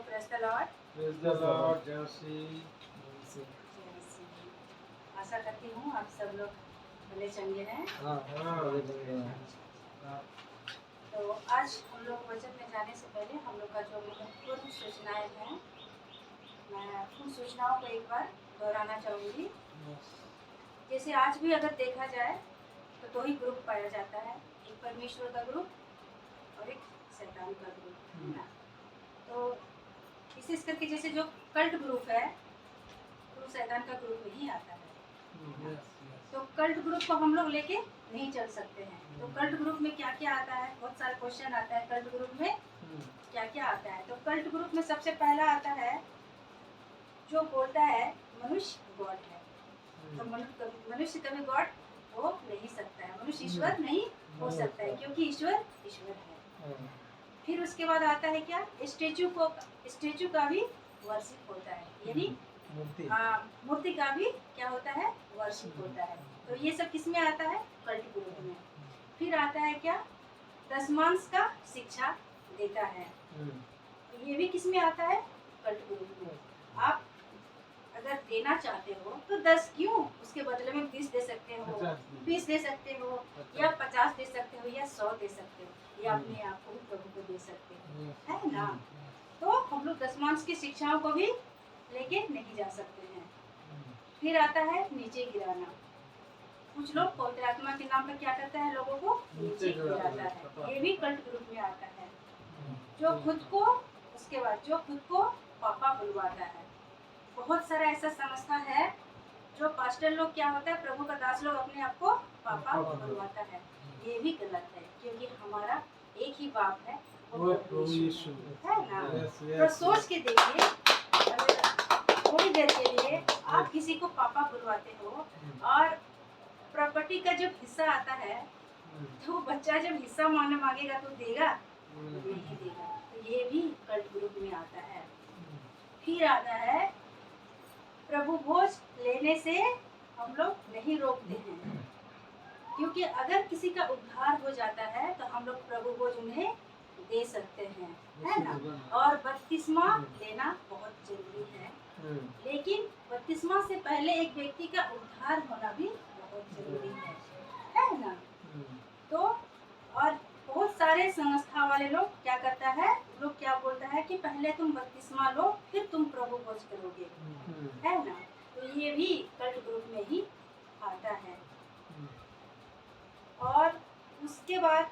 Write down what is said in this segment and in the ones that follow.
Praise the Lord. Praise the Lord. जय श्री। आशा करती हूँ आप सब लोग भले चंगे हैं। तो आज हम लोग वचन में जाने से पहले हम लोग का जो महत्वपूर्ण सूचनाएं हैं, मैं उन सूचनाओं को एक बार दोहराना चाहूँगी। जैसे आज भी अगर देखा जाए तो दो ही ग्रुप पाया जाता है, एक परमेश्वर का ग्रुप और एक शैतान का ग्रुप, है ना। तो विशेष करके जैसे जो कल्ट ग्रुप है तो शैतान का ग्रुप में ही आता है। तो कल्ट ग्रुप को हम लोग लेके नहीं चल सकते हैं। तो कल्ट ग्रुप में क्या क्या आता है, बहुत सारे क्वेश्चन आता है कल्ट ग्रुप में क्या क्या आता है। तो कल्ट ग्रुप में सबसे पहला आता है जो बोलता है मनुष्य गॉड है। तो मनुष्य कभी गॉड हो नहीं सकता है, मनुष्य ईश्वर नहीं हो सकता है, क्योंकि ईश्वर ईश्वर है। फिर उसके बाद आता है क्या, स्टेचू का भी वर्शिप होता है, यानी मूर्ति का भी क्या होता है, वर्शिप होता है। तो ये सब किस में आता है, कल्ट ग्रुप में। फिर आता है क्या, दशमांश का शिक्षा देता है, ये भी किस में आता है, कल्ट ग्रुप में। आप अगर देना चाहते हो तो 10 क्यों, उसके बदले में 20 दे सकते हो, 20 दे सकते हो, या 50 दे सकते हो, या 100 दे सकते हो, या अपने आप को भी प्रभु को दे सकते हो, है ना। तो हम लोग दशमांश की शिक्षाओं को भी लेके नहीं जा सकते हैं। फिर आता है नीचे गिराना। कुछ लोग पवित्र आत्मा के नाम पर क्या करता है, लोगों को नीचे गिराता है, ये भी कल्ट ग्रुप में आता है। जो खुद को, उसके बाद जो खुद को पापा बुलवाता है। बहुत सारा ऐसा संस्था है जो पास्टर लोग क्या होता है, प्रभु का दास लोग अपने आप को पापा बुलवाता है, ये भी गलत है, क्योंकि हमारा एक ही बाप है, वो प्रभु यीशु है ना। तो सोच के देखिए, थोड़ी देर के लिए आप किसी को पापा बुलवाते हो और प्रॉपर्टी का जब हिस्सा आता है तो बच्चा जब हिस्सा मांगेगा तो देगा नहीं देगा। तो ये भी कल्ट ग्रुप में आता है। फिर आता है प्रभु भोज लेने से हम लोग नहीं रोकते हैं, क्योंकि अगर किसी का उद्धार हो जाता है तो हम लोग प्रभु भोज उन्हें दे सकते हैं, है ना। और बपतिस्मा लेना बहुत जरूरी है, लेकिन बपतिस्मा से पहले एक व्यक्ति का उद्धार होना भी बहुत जरूरी है ना। तो और बहुत सारे संस्था वाले लोग क्या करता है, लोग क्या बोलता है कि पहले तुम बपतिस्मा लो फिर तुम प्रभु भोज करोगे, है ना। तो ये भी कल्ट ग्रुप में ही आता है। और उसके बाद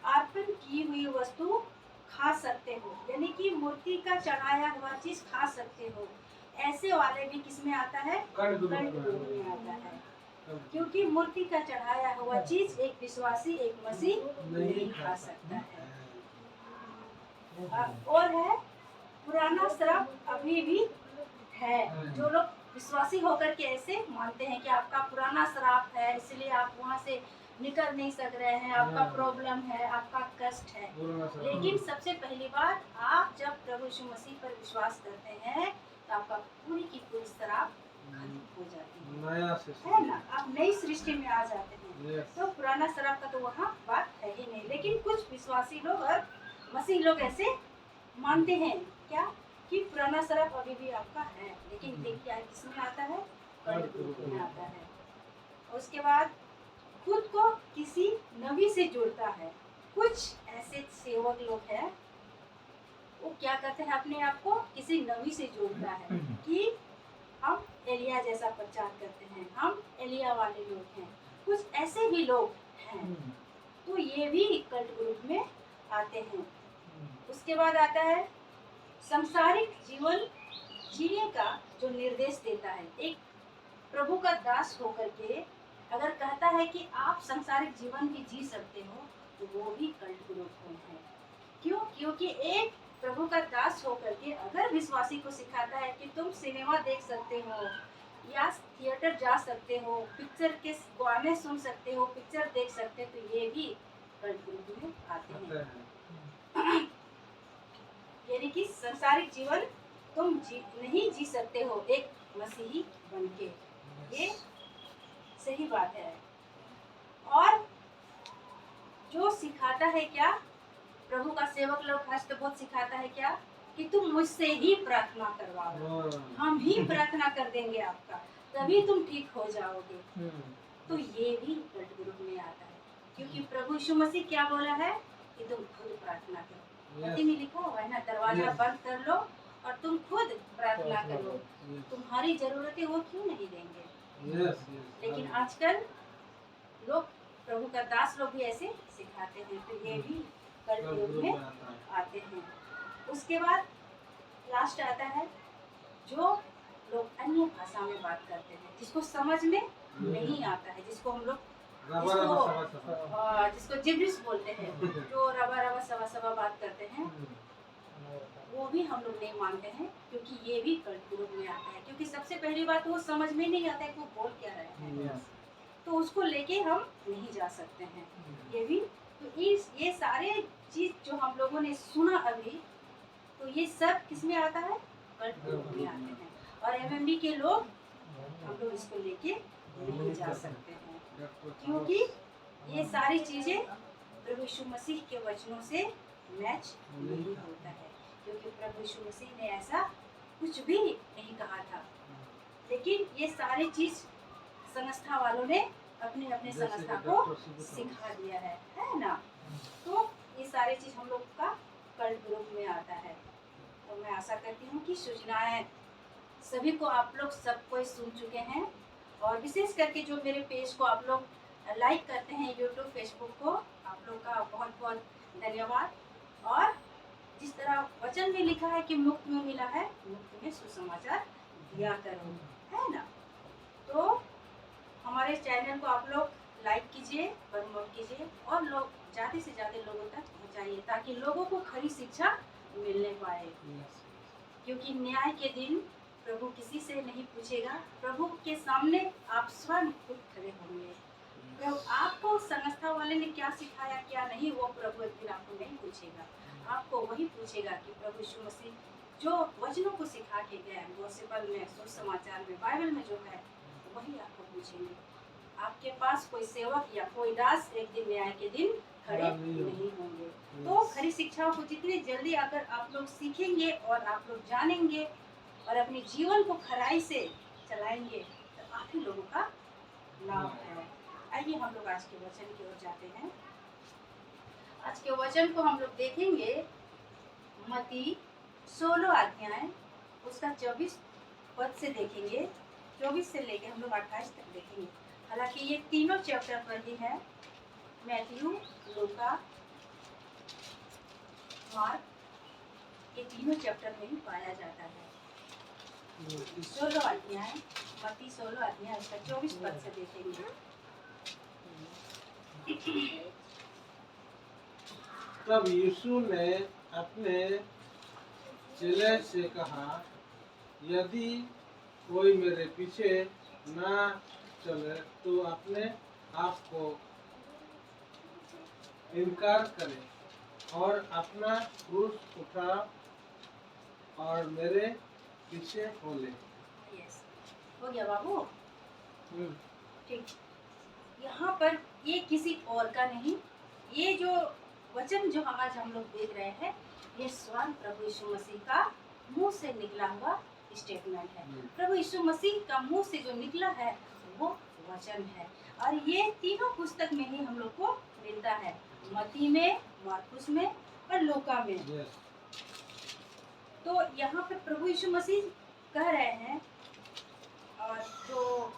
अर्पण की हुई वस्तु खा सकते हो, यानी कि मूर्ति का चढ़ाया हुआ चीज खा सकते हो, ऐसे वाले भी किसमें आता है, कल्ट ग्रुप में आता है। क्योंकि मूर्ति का चढ़ाया हुआ चीज एक विश्वासी, एक मसीह नहीं खा सकता है। और है पुराना श्राप अभी भी है। जो लोग विश्वासी होकर के ऐसे मानते हैं कि आपका पुराना श्राप है, इसलिए आप वहाँ से निकल नहीं सक रहे हैं, आपका प्रॉब्लम है, आपका कष्ट है। लेकिन सबसे पहली बार आप जब प्रभु यीशु मसीह पर विश्वास करते हैं तो आपका पूरी की पूरी श्राप खत्म हो जाती है ना, आप नई सृष्टि में आ जाते हैं। तो पुराना श्राप का तो वहाँ बात है ही नहीं। लेकिन कुछ विश्वासी लोग और मसीह लोग ऐसे मानते हैं क्या, कि पुराना श्राप अभी भी आपका है, लेकिन देखिए किसमें आता है, कल्ट ग्रुप में आता है। उसके बाद खुद को किसी नबी से जोड़ता है। कुछ ऐसे सेवक लोग हैं, वो क्या करते हैं, अपने आप को किसी नबी से जोड़ता है कि हम एलिया जैसा प्रचार करते हैं, हम एलिया वाले लोग हैं। कुछ ऐसे भी लोग हैं, तो ये भी कल्ट ग्रुप में आते हैं। उसके बाद आता है सांसारिक जीवन जीने का जो निर्देश देता है। एक प्रभु का दास होकर के अगर कहता है कि आप सांसारिक जीवन भी जी सकते हो, तो वो भी कल्ट ग्रुप में है। क्यों? क्योंकि एक प्रभु का दास होकर के अगर विश्वासी को सिखाता है कि तुम सिनेमा देख सकते हो, या थिएटर जा सकते हो, पिक्चर के गाने सुन सकते हो, पिक्चर देख सकते हो, तो ये भी कल्ट ग्रुप में आते हैं। यानी कि सांसारिक जीवन तुम नहीं जी सकते हो एक मसीही बनके, ये सही बात है। और जो सिखाता है क्या, प्रभु का सेवक लोग हस्त बहुत सिखाता है क्या, कि तुम मुझसे ही प्रार्थना करवाओ, हाँ। हम ही प्रार्थना कर देंगे आपका, तभी तुम ठीक हो जाओगे। तो ये भी कल्ट ग्रुप में आता है, क्योंकि प्रभु यीशु मसीह क्या बोला है कि तुम खुद प्रार्थना करो। मत्ती में लिखा हुआ है ना, दरवाजा Yes. बंद कर लो और तुम खुद प्रार्थना करो, Yes. तुम्हारी जरूरतें वो क्यों नहीं देंगे। Yes, yes. लेकिन आजकल लोग, प्रभु का दास लोग भी ऐसे सिखाते हैं, तो ये भी कल्ट ग्रुप में आते हैं। उसके बाद लास्ट आता है जो लोग अन्य भाषा में बात करते हैं, जिसको समझ में नहीं आता है, जिसको हम लोग जिसको जिब्रिश बोलते हैं, जो रवा रवा सवा सवा बात करते हैं, वो भी हम लोग नहीं मानते हैं, क्योंकि ये भी कल्ट ग्रुप में आता है। क्योंकि सबसे पहली बात वो समझ में नहीं आता है कि वो बोल क्या रहे हैं, तो उसको लेके हम नहीं जा सकते हैं। ये भी तो ये सारे चीज जो हम लोगों ने सुना अभी, तो ये सब किसमें आता है, कल्ट ग्रुप में आते हैं। और एमएमबी के लोग, हम लोग इसको लेके नहीं जा सकते हैं, क्योंकि ये सारी चीजें प्रभु यीशु मसीह के वचनों से मैच नहीं होता है। क्योंकि प्रभु यीशु मसीह ने ऐसा कुछ भी नहीं कहा था, लेकिन ये सारी चीज संस्था वालों ने अपने अपने संस्था को सिखा दिया है ना। तो ये सारी चीज हम लोग का कल्ट ग्रुप में आता है। तो मैं आशा करती हूँ कि सूचनाएं सभी को आप लोग सब कोई सुन चुके हैं, और विशेष करके जो मेरे पेज को आप लोग लाइक करते हैं, यूट्यूब फेसबुक को, आप लोग का बहुत बहुत धन्यवाद। और जिस तरह वचन में लिखा है कि मुफ्त में मिला है, मुफ्त में सुसमाचार दिया करो, है ना। तो हमारे चैनल को आप लोग लाइक कीजिए, प्रमोट कीजिए, और लोग ज़्यादा से ज़्यादा लोगों तक पहुँचाइए, ताकि लोगों को खरी शिक्षा मिलने पाए। क्योंकि न्याय के दिन प्रभु किसी से नहीं पूछेगा, प्रभु के सामने आप स्वयं खुद खड़े होंगे। प्रभु आपको संस्था वाले ने क्या सिखाया क्या नहीं, वो प्रभु एक दिन आपको नहीं पूछेगा, आपको वही पूछेगा कि प्रभु यीशु मसीह जो वचनों को सिखा के गए, गॉस्पेल में, सुसमाचार में, बाइबल में जो है, वही आपको पूछेंगे। आपके पास कोई सेवक या कोई दास एक दिन न्याय के दिन खड़े नहीं होंगे। तो खरी शिक्षाओं को जितनी जल्दी अगर आप लोग सीखेंगे और आप लोग जानेंगे और अपने जीवन को खराई से चलाएंगे, तो आप ही लोगों का लाभ है। आइए हम लोग आज के वचन की ओर जाते हैं। आज के वचन को हम लोग देखेंगे मत्ती 16 अध्याय उसका 24 पद से देखेंगे, 24 से लेकर हम लोग 28 तक देखेंगे। हालांकि ये तीनों चैप्टर पर ही है, मैथ्यू, लूका, मार्क, ये तीनों चैप्टर में ही पाया जाता है। 16 अध्याय, मत्ती 16 अध्याय उसका 24 पद से देखेंगे। तब यीशु ने अपने चेले से कहा, यदि कोई मेरे पीछे ना चले तो अपने आप को इनकार करे और अपना क्रूस उठा और मेरे पीछे हो ले। यस, हो गया बाबू। ठीक, यहाँ पर ये किसी और का नहीं, ये जो वचन जो आज हम लोग देख रहे हैं, ये स्वयं प्रभु यीशु मसीह का मुंह से निकला हुआ स्टेटमेंट है। प्रभु यीशु मसीह का मुंह से जो निकला है वो वचन है, और ये तीनों पुस्तक में ही हम लोग को मिलता है, मत्ती में, मार्कुस में और लूका में। तो यहाँ पे प्रभु यीशु मसीह कह रहे हैं, और जो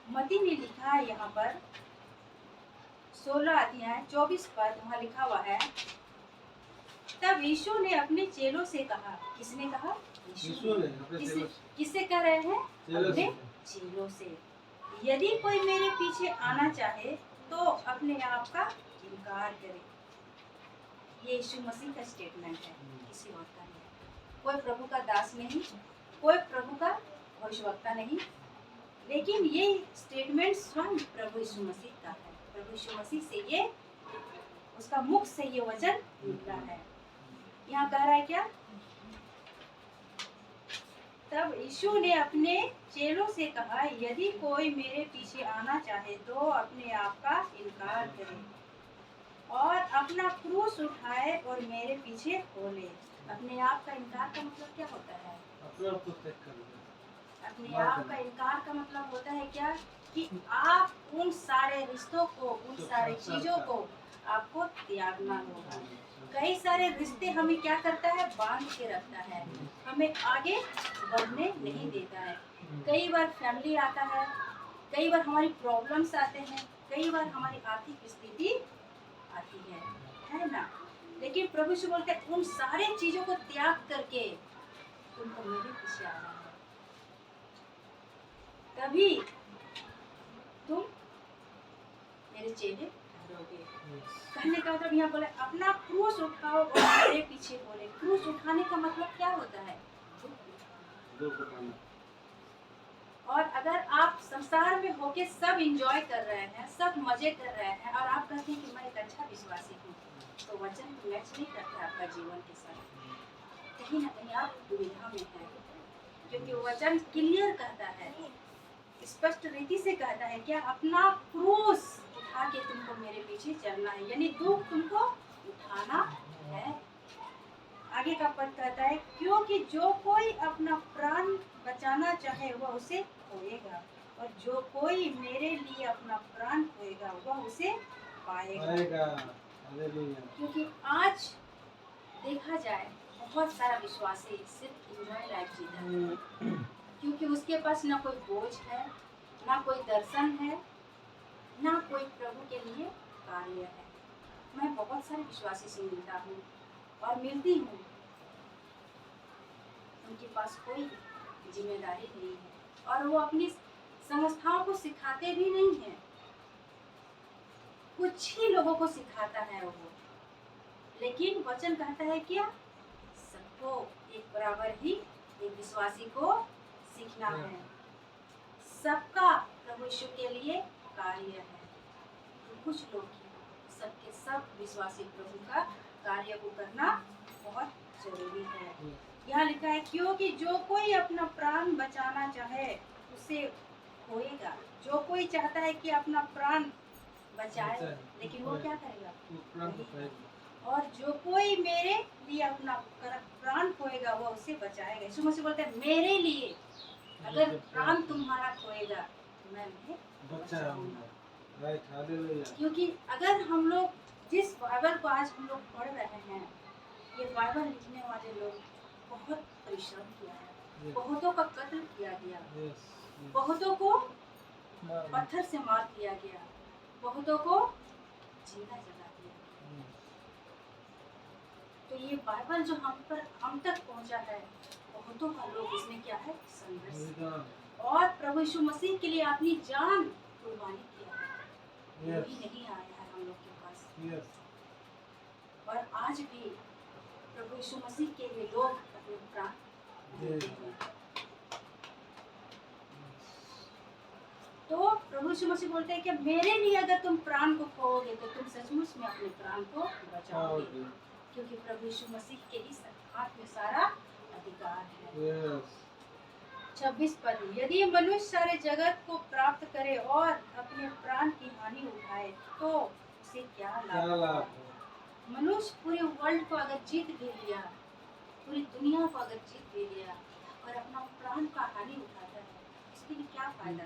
मत्ती ने लिखा है यहाँ पर 16 अध्याय 24 पद, वहाँ लिखा हुआ है, तब यीशु ने अपने चेलों से कहा। किसने कहा? यीशु ने। किससे कह रहे हैं? अपने चेलों से। यदि कोई मेरे पीछे आना चाहे तो अपने आप का इनकार करे। ये यीशु मसीह का स्टेटमेंट है, किसी और का नहीं। कोई प्रभु का दास नहीं, कोई प्रभु का भविष्यवक्ता नहीं, लेकिन ये स्टेटमेंट स्वयं प्रभु यीशु मसीह का है। प्रभु यीशु मसीह से ये, उसका मुख से ये वचन निकला है। यहाँ कह रहा है क्या? तब यीशु ने अपने चेलों से कहा, यदि कोई मेरे पीछे आना चाहे तो अपने आप का इनकार करे। और अपना क्रूस उठाए और मेरे पीछे हो ले। अपने आप का इनकार का मतलब क्या होता है? अपने आप को त्याग कर दे। अपने आप का इनकार का मतलब होता है क्या? कि आप उन सारे रिश्तों को, उन सारी चीजों को आपको त्यागना होगा। कई सारे रिश्ते हमें क्या करता है? बांध के रखता है, हमें आगे बढ़ने नहीं देता है। कई बार फैमिली आता है, कई बार हमारी प्रॉब्लम्स आते हैं, कई बार हमारी आर्थिक स्थिति आती है ना? लेकिन प्रभु से बोलते हैं उन सारे चीजों को त्याग करके तुमको मेरे पीछे आना है, तभी तुम मेरे चेले ठहरोगे। कहने का मतलब यहाँ बोले अपना क्रूस उठाओ और मेरे पीछे बोले। क्रूस उठाने का मतलब क्या होता है? दुख उठाना। और अगर आप संसार में होके सब एंजॉय कर रहे हैं, सब मजे कर रहे हैं, और आप कहते हैं कि मैं एक अच्छा विश्वासी हूँ, तो वचन मैच नहीं करता आपका जीवन के साथ। कहीं ना कहीं आप दुविधा में हैं, क्योंकि वचन क्लियर कहता है, स्पष्ट रीति से कहता है क्या? अपना क्रूस उठा के तुमको मेरे पीछे चलना है, यानी दुख तुमको उठाना है। आगे का पद कहता है क्योंकि जो कोई अपना प्राण बचाना चाहे वह उसे खोएगा, और जो कोई मेरे लिए अपना प्राण खोएगा वह उसे पाएगा। क्योंकि आज देखा जाए बहुत सारा विश्वासी सिर्फ एंजॉय लाइफ जीता है, क्योंकि उसके पास ना कोई बोझ है, ना कोई दर्शन है, ना कोई प्रभु के लिए कार्य है। मैं बहुत सारे विश्वासी से मिलता हूँ और मिलती हूँ, उनके पास कोई जिम्मेदारी नहीं है और वो अपनी संस्थाओं को सिखाते भी नहीं है। कुछ ही लोगों को सिखाता है वो, लेकिन वचन कहता है क्या? सबको एक बराबर ही एक विश्वासी को सीखना है। सबका प्रभु यीशु के लिए कार्य है। तो कुछ लोग सबके सब विश्वासी प्रभु का कार्य को करना बहुत जरूरी है। यहाँ लिखा है क्योंकि जो कोई अपना प्राण बचाना चाहे उसे खोएगा। जो कोई चाहता है कि अपना प्राण बचाए, लेकिन वो क्या करेगा? और जो कोई मेरे लिए अपना प्राण खोएगा वो उसे बचाएगा। यीशु मसीह बोलते हैं मेरे लिए अगर प्राण तुम्हारा खोएगा तो मैं बचाऊंगा। क्योंकि अगर हम लोग जिस बाइबल को आज हम लोग पढ़ रहे हैं, ये बाइबल लिखने वाले लोग बहुत परिश्रम किया है, बहुतों का कत्ल किया गया, बहुतों को पत्थर से मार दिया गया, बहुतों को जिंदा जला दिया। तो ये बाइबल जो हम तक पहुंचा है, बहुतों का लोग इसमें क्या है? संघर्ष और प्रभु यीशु मसीह के लिए अपनी जान कुर्बानी किया है। ये भी नहीं आया है हम लोग के पास। और आज भी प्रभु यीशु मसीह के लिए लोग अपने प्राण देते हैं। तो प्रभु यीशु मसीह बोलते हैं कि मेरे लिए अगर तुम प्राण को खोओगे तो तुम सचमुच में अपने प्राण को बचाओगे, क्योंकि प्रभु यीशु मसीह के ही हाथ में सारा अधिकार है। 26 पद, यदि मनुष्य सारे जगत को प्राप्त करे और अपने प्राण की हानि उठाए तो उसे क्या लाभ? मनुष्य पूरे वर्ल्ड को अगर जीत भी लिया, पूरी दुनिया को अगर जीत भी लिया और अपना प्राण का हानि उठाता है, इसके लिए क्या फायदा?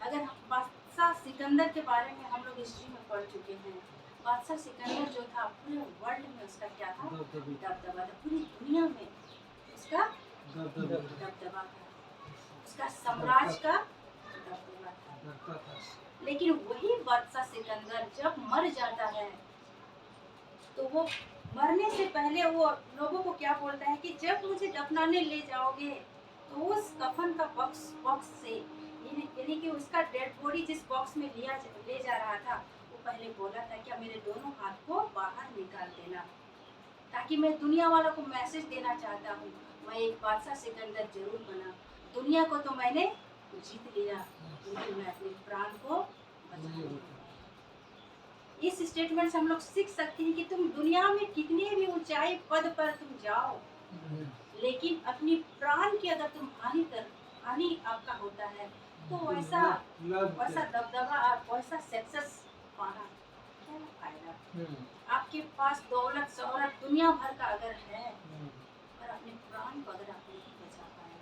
अगर बादशाह सिकंदर के बारे में हम लोग हिस्ट्री में पढ़ चुके हैं, बादशाह सिकंदर जो था पूरे वर्ल्ड में उसका क्या था? दबदबा था। पूरी दुनिया में उसका दबदबा था, उसका साम्राज्य का दबदबा था। लेकिन वही बादशाह सिकंदर जब मर जाता है तो वो मरने से पहले वो लोगों को क्या बोलता है कि जब मुझे दफनाने ले जाओगे तो उस कफन का बॉक्स से, यानी कि उसका डेड बॉडी जिस बॉक्स में ले जा रहा था, वो पहले बोला था कि मेरे दोनों हाथ को बाहर निकाल देना, ताकि मैं दुनिया वालों को मैसेज देना चाहता हूँ मैं एक बादशाह सिकंदर जरूर बना। दुनिया को तो मैंने जीत लिया, लेकिन मैं अपने प्राण को बचाऊंगा। इस स्टेटमेंट से हम लोग सीख सकते हैं कि तुम दुनिया में कितने भी ऊंचाई पद पर तुम जाओ, लेकिन अपनी प्राण की अगर तुम हानि आपका होता है तो वैसा दबदबा और वैसा सक्सेस पाना क्या फायदा। आपके पास दौलत शोहरत दुनिया भर का अगर है और अपने प्राण को अगर आप नहीं बचा पाए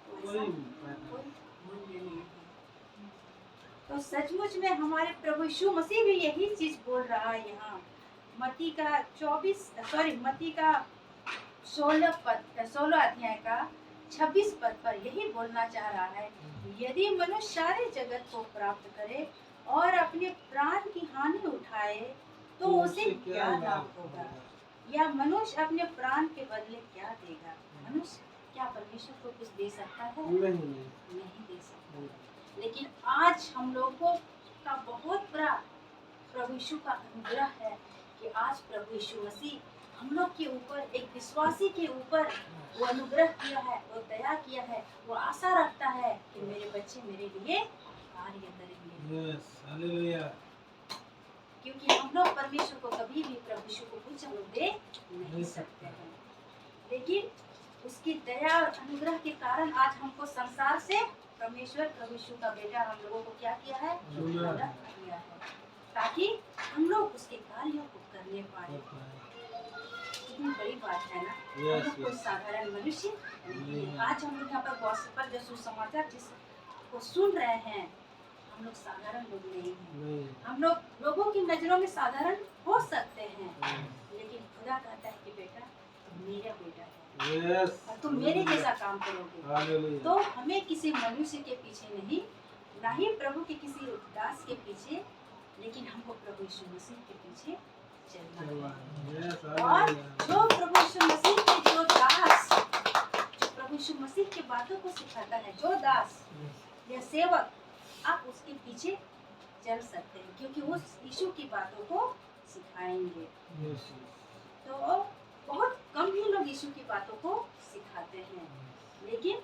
तो ऐसा कोई मूल्य नहीं है। तो सचमुच में हमारे प्रभु यीशु मसीह भी यही चीज बोल रहा है यहाँ मत्ती का 16 अध्याय का 26 पद पर यही बोलना चाह रहा है, यदि मनुष्य सारे जगत को प्राप्त करे और अपने प्राण की हानि उठाए तो उसे क्या लाभ होगा, या मनुष्य अपने प्राण के बदले क्या देगा। मनुष्य क्या परमेश्वर को कुछ दे सकता है? नहीं दे सकता। लेकिन आज हम लोगों का बहुत बड़ा प्रभु यीशु का अनुग्रह है कि आज प्रभु यीशु मसीह हम लोग के ऊपर, एक विश्वासी के ऊपर वो अनुग्रह किया है, वो दया किया है, वो आशा रखता है कि मेरे बच्चे मेरे लिए कार्य करेंगे। क्योंकि हम लोग परमेश्वर को कभी भी प्रभु यीशु को कुछ हम लोग दे नहीं सकते हैं, लेकिन उसकी दया और अनुग्रह के कारण आज हमको संसार से परमेश्वर प्रभु यीशु का बेटा हम लोगों को क्या किया है, अलग किया है, ताकि हम लोग उसके कार्यों को करने पाए। कितनी बड़ी बात है ना। हम लोग कोई साधारण मनुष्य नहीं है। आज हम लोग यहाँ पर गॉसिपर जो सुसमाचार जिसको सुन रहे हैं, हम लोग साधारण लोग नहीं हैं। हम लोग लोगों की नजरों में साधारण हो सकते हैं, लेकिन खुदा कहता है कि बेटा तुम मेरा बेटा है और तुम मेरे जैसा काम करोगे। तो हमें किसी मनुष्य के पीछे नहीं, ना ही प्रभु के किसी दास के पीछे, लेकिन हमको प्रभु यीशु मसीह के पीछे चलना है। और जो प्रभु यीशु मसीह के जो दास, जो प्रभु यीशु मसीह की बातों को सिखाता है, जो दास या सेवक, आप उसके पीछे चल सकते हैं, क्योंकि उस यीशु की बातों को सिखाएंगे। तो बहुत कम ही लोग यीशु की बातों को सिखाते हैं, लेकिन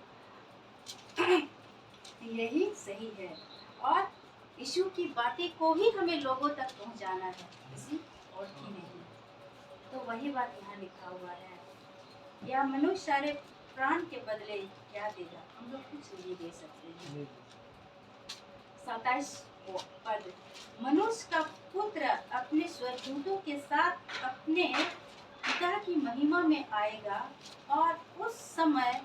यही सही है और यीशु की बातें को ही हमें लोगों तक पहुंचाना है, किसी और की नहीं। तो वही बात यहाँ लिखा हुआ है, या मनुष्य सारे प्राण के बदले क्या देगा। हम लोग कुछ नहीं दे सकते हैं। 27 पद, मनुष्य का पुत्र अपने स्वर्गदूतों के साथ अपने पिता की महिमा में आएगा और उस समय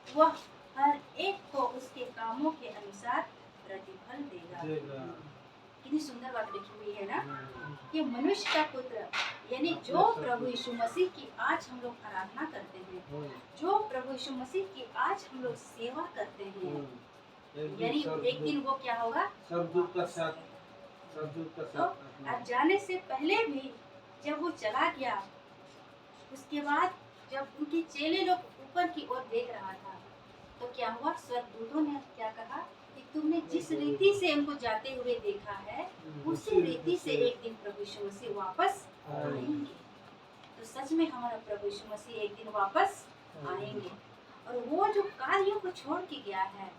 वह हर एक को उसके कामों के अनुसार प्रतिफल देगा। कितनी सुंदर बात लिखी हुई है ना, कि मनुष्य का पुत्र यानी जो प्रभु यीशु मसीह की आज हम लोग आराधना करते हैं, जो प्रभु यीशु मसीह की आज हम लोग सेवा करते हैं, यानी एक दिन वो क्या होगा, सबदूत का साथ। तो अब जाने से पहले भी जब वो चला गया, उसके बाद जब उनके चेले लोग ऊपर की ओर देख रहा था, तो क्या हुआ, स्वर्गदूतों ने क्या कहा कि तुमने जिस रीति से उनको जाते हुए देखा है, उसी रीति से एक दिन प्रभु यीशु मसीह वापस आएंगे। तो सच में हमारा प्रभु यीशु मसीह एक दिन वापस आएंगे, और वो जो कार्यों को छोड़ के गया है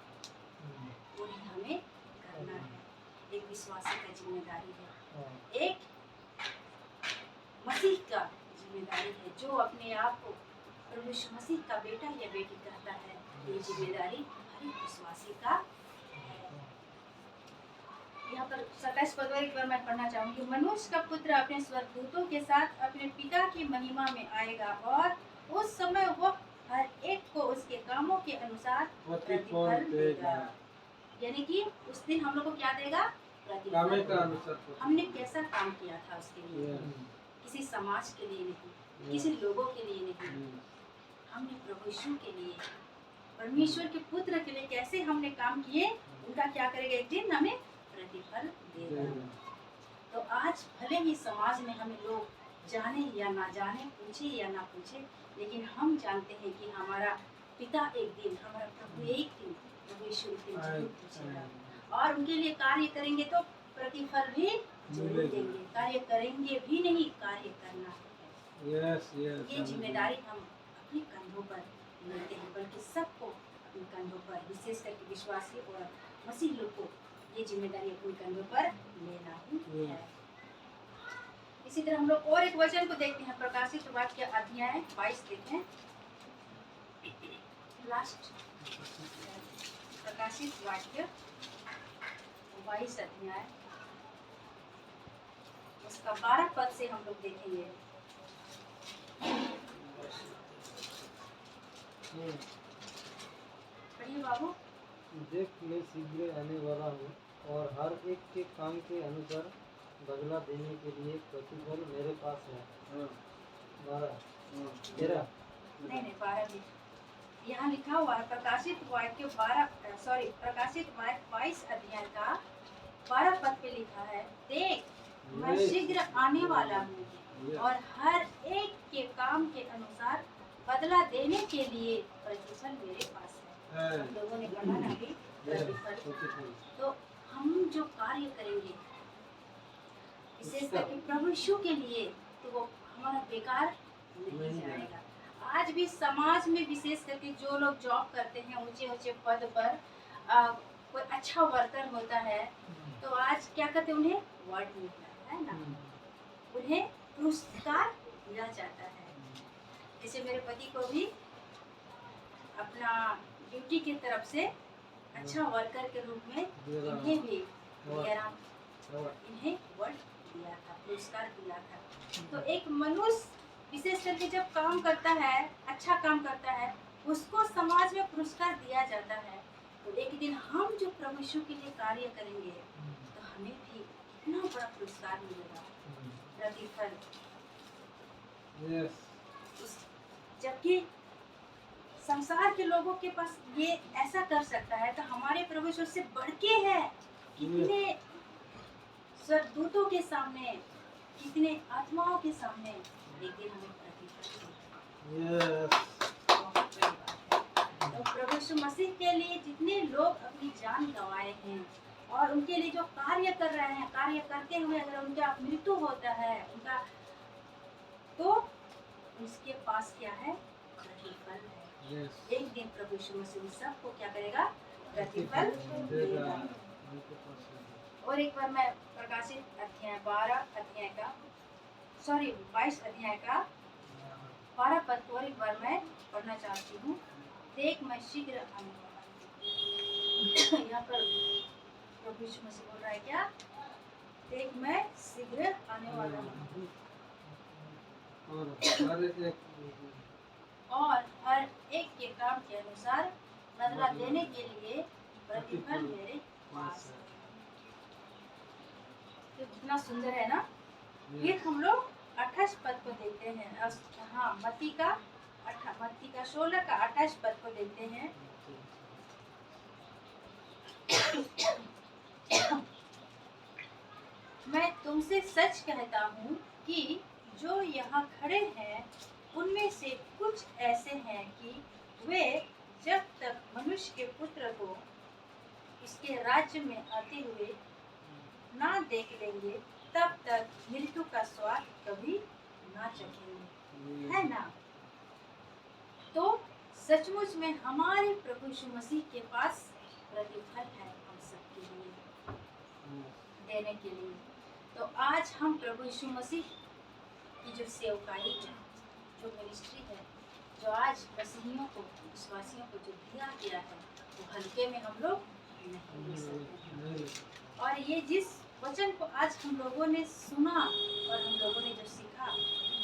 उन्हें हमें करना है। एक विश्वासी का जिम्मेदारी है, एक मसीह का जिम्मेदारी है, जो अपने आप को प्रभु यीशु मसीह का बेटा या बेटी कहता है, ये जिम्मेदारी हर एक विश्वासी का है। यहाँ पर 27 पद एक बार मैं पढ़ना चाहूंगी, मनुष्य का पुत्र अपने स्वर्गदूतों के साथ अपने पिता की महिमा में आएगा और उस समय वह हर एक को उसके कामों के अनुसार प्रतिफल देगा। यानी कि उस दिन हम लोग को क्या देगा, प्रतिफल। हमने कैसा काम किया था उसके लिए, किसी समाज के लिए नहीं, किसी लोगों के लिए नहीं, हमने प्रभु यीशु के लिए, परमेश्वर के पुत्र के लिए कैसे हमने काम किए, उनका क्या करेगा, एक दिन हमें प्रतिफल देगा। तो आज भले ही समाज में हमें लोग जाने या ना जाने, पूछे या ना पूछे, लेकिन हम जानते हैं कि हमारा पिता एक दिन, हमारा प्रभु एक दिन, प्रभु यीशु एक दिन जरूर पूछेगा, और उनके लिए कार्य करेंगे तो प्रतिफल भी जरूर देंगे। कार्य करेंगे भी नहीं, कार्य करना है। ये जिम्मेदारी हम अपने कंधों पर लेते हैं, बल्कि सबको अपने कंधों पर, विशेष करके विश्वासी और मसीह लोग को ये जिम्मेदारी अपने कंधों पर लेना ही है। इसी तरह हम लोग और एक वचन को देखते हैं, प्रकाशित वाक्य अध्याय 22 देखें, लास्ट प्रकाशित वाक्य 22 अध्याय उसका 12 पद से हम लोग देखेंगे। पढ़िए बाबू। देख मैं शीघ्र आने वाला हूँ और हर एक के काम के अनुसार बदला देने के लिए प्रतिफल मेरे पास है। हाँ 12 हाँ 13 नहीं 12 भी यहाँ लिखा हुआ है। प्रकाशित वाक्य 22 अध्याय का 12 पद पे लिखा है, देख मैं शीघ्र आने वाला हूँ और हर एक के काम के अनुसार बदला देने के लिए प्रतिफल मेरे पास है। हम लोगों ने पढ़ा ना अभी प्रतिफल। तो हम जो कार्य करेंगे विशेष करके प्रभु यीशु के लिए, तो वो हमारा बेकार नहीं जाएगा। आज भी समाज में विशेष करके जो लोग जॉब करते हैं ऊंचे ऊंचे पद पर, कोई अच्छा वर्कर होता है तो आज क्या कहते हैं, उन्हें अवार्ड मिलता है ना, उन्हें पुरस्कार दिया जाता है। जैसे मेरे पति को भी अपना ड्यूटी की तरफ से अच्छा वर्कर के रूप में इन्हें भी इन्हें अवार्ड दिया था, पुरस्कार दिया था। तो एक मनुष्य विशेष करके जब काम करता है, अच्छा काम करता है, उसको समाज में पुरस्कार दिया जाता है। तो एक दिन हम जो प्रभु यीशु के लिए कार्य करेंगे तो हमें भी इतना बड़ा पुरस्कार मिलेगा, प्रतिफल। जबकि संसार के लोगों के पास ये ऐसा कर सकता है, तो हमारे प्रभु यीशु से बढ़ के है। कितने स्वर्गदूतों के सामने, कितने आत्माओं के सामने एक दिन हमें प्रतिफल। तो प्रभु यीशु मसीह के लिए जितने लोग अपनी जान गंवाए हैं और उनके लिए जो कार्य कर रहे हैं, कार्य करते हुए अगर उनका मृत्यु होता है उनका, तो उसके पास क्या है, प्रतिफल है। एक दिन प्रभु यीशु मसीह सबको क्या करेगा, प्रतिफल देगा। और एक बार मैं प्रकाशित अध्याय 22 अध्याय का 12 पद और एक बार मैं पढ़ना चाहती हूँ। देख मैं शीघ्र आने वाला हूँ। यहाँ पर प्रभु यीशु मसीह बोल रहा है क्या, देख मैं शीघ्र आने वाला हूँ और हर एक के काम के अनुसार बदला देने के लिए प्रतिफल मेरे पास है। तो कितना सुंदर है ना। फिर हम लोग 28 पद को देखते हैं। हाँ, मत्ती का 16 का 28 पद को देखते हैं। मैं तुमसे सच कहता हूँ कि जो यहाँ खड़े हैं उनमें से कुछ ऐसे हैं कि वे जब तक मनुष्य के पुत्र को इसके राज्य में आते हुए ना देख लेंगे तब तक मृत्यु का स्वाद कभी ना चखेंगे, है ना। तो सचमुच में हमारे प्रभु यीशु मसीह के पास प्रतिफल है हम सबके लिए देने के लिए। तो आज हम प्रभु यीशु मसीह की जो सेवकाई है, जो मिनिस्ट्री है, जो आज मसीहियों को, विश्वासियों को जो दिया गया है, वो हल्के में हम लोग नहीं ले सकते हैं। और ये जिस वचन को आज हम लोगों ने सुना और हम लोगों ने जो सीखा,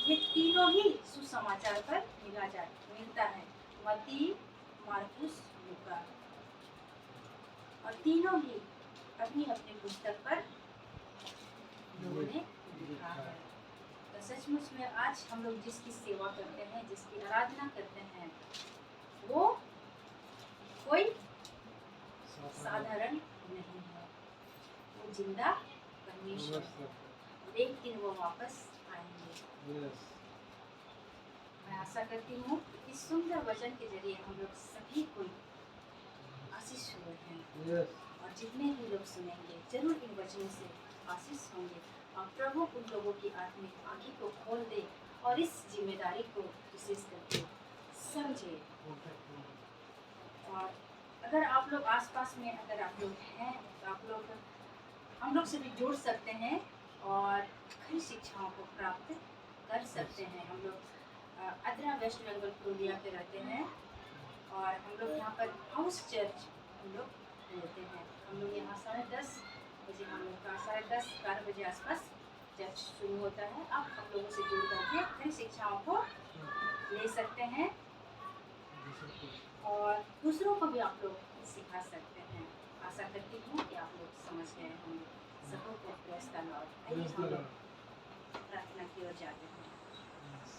ये तीनों ही सुसमाचार पर मिलता है, मत्ती, मार्कुस, लूका, और तीनों ही अपनी अपनी पुस्तक पर लोगों ने लिखा है। तो सचमुच में आज हम लोग जिसकी सेवा करते हैं, जिसकी आराधना करते हैं, वो कोई साधारण नहीं है, वो जिंदा परमेश्वर है। एक दिन वो वापस आएंगे। मैं आशा करती हूँ कि इस सुंदर वचन के जरिए हम लोग सभी कोई आशीष हुए हैं, और जितने भी लोग सुनेंगे जरूर इन वचनों से आशीष होंगे, और प्रभु उन लोगों की आत्मिक आँखें को खोल दे और इस जिम्मेदारी को विशेष करके समझे। और अगर आप लोग आसपास में अगर आप लोग हैं तो आप लोग हम लोग से भी जुड़ सकते हैं और कई शिक्षाओं को प्राप्त कर सकते हैं। हम लोग अदरा वेस्ट बंगाल पुरुलिया के रहते हैं, और हम लोग यहाँ पर हाउस चर्च हम लोग रहते हैं। हम लोग यहाँ 10:30 बजे, हम लोग का 10:30-12 बजे आसपास जब शुरू होता है आप हम लोगों से जुड़ करके अपनी शिक्षाओं को ले सकते हैं और दूसरों को भी आप लोग सिखा सकते हैं। आशा करती हूँ कि आप लोग समझ गए होंगे। सबको प्रेस द लॉर्ड। आइए हम लोग प्रार्थना की ओर जाते हैं।